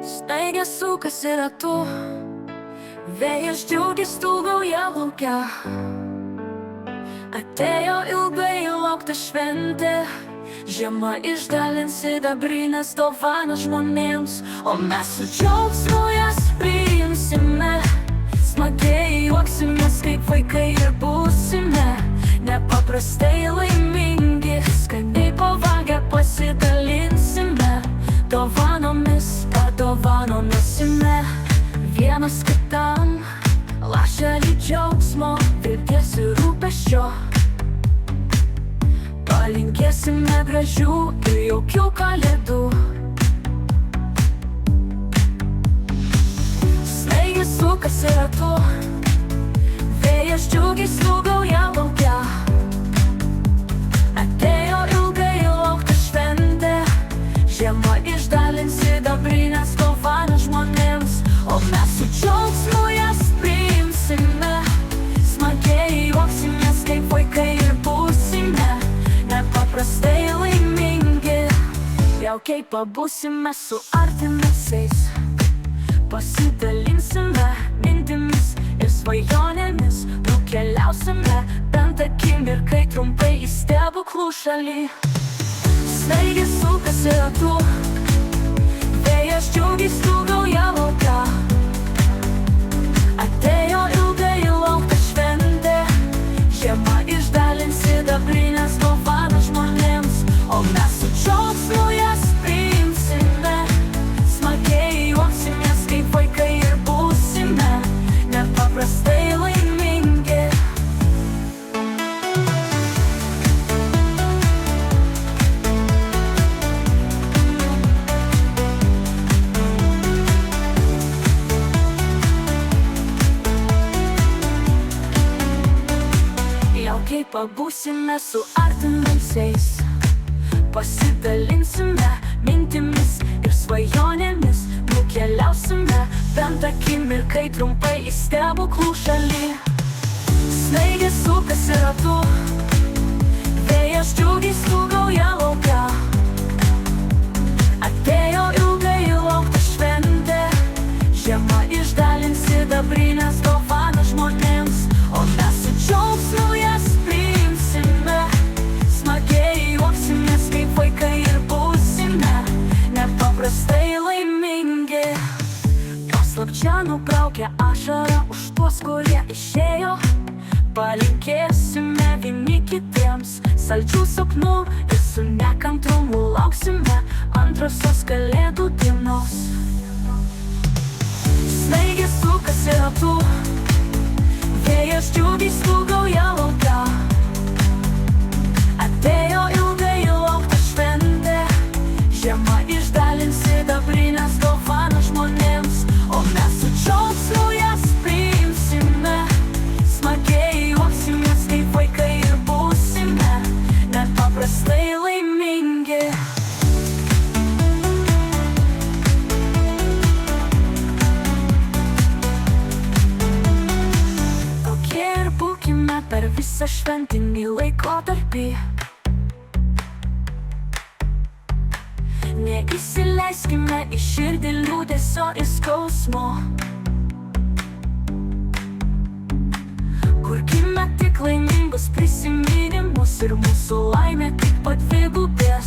Staiga sukasi ratu, vėjas džiaugiasi stūgauja lauke. Atėjo ilgai laukta šventė, žiema išdalins sidabrines dovanas žmonėms, o mes su džiaugsmu jas priimsime. Smagiai juoksimės kaip vaikai ir būsime nepaprastai laimingi. Skaniai pavalgę pasidalinsime, dovanomis padovanosime vienas kitam. Lašelį džiaugsmo, vilties ir rūpesčio, palinkėsime gražių ir jaukių kalėdų. Snaigės sukasi ratu, vėjas džiugiai stūgauja lauke. Atėjo ilgai laukta šventė, žiema išdalins sidabrines dovanas žmonėms, o mes su džiaugsmu jas priimsime. Smagiai juoksimės kaip vaikai ir būsime nepaprastai laimingi. Jaukiai pabūsime su artimaisiais, pasidalinsime mintimis ir svajonėmis. Nukeliausime bent akimirkai trumpai į stebuklų šalį. Snaigės sukasi ratu, vėjas džiugiai stūgauja lauke. Atėjo ilgai laukta šventė, žiema išdalins sidabrines dovanas žmonėms, o mes su džiaugsmu jas priimsime. Smagiai juoksimės kaip vaikai ir būsime nepaprastai laimingi. Jaukiai pabūsime su artimaisiais, pasidalinsime mintimis ir svajonėmis. Nukeliausime bent akimirkai trumpai į stebuklų šalį. Snaigės sukasi ratu, vėjas džiugiai stūgauja lauke. Atėjo ilgai laukta šventė, žiema išdalins sidabrines dovanas žmonėms, o mes su džiaugsmu jas priimsime. Smagiai juoksimės kaip vaikai ir būsime nepaprastai laimingi. Jos slapčia nubraukia ašarą už tuos, kurie išėjo. Palinkėsime vieni kitiems saldžių sapnų ir su nekantrumu lauksime antrosios kalėdų dienos. Snaigės sukasi ratu, vėjas džiugiai stūgauja lauke. Atėjo ilgai laukta šventė, žiema išdalins sidabrines dovanas žmonėms, o mes su džiaugsmu jas priimsime. Smagiai juoksimės kaip vaikai ir būsime nepaprastai laimingi. Tokie ir būkime per visą šventinį laikotarpį. Neįsileiskime į širdį liūdesio ir skausmo. Kurkime tik laimingus prisiminimus ir mūsų laimė tik padvigubės.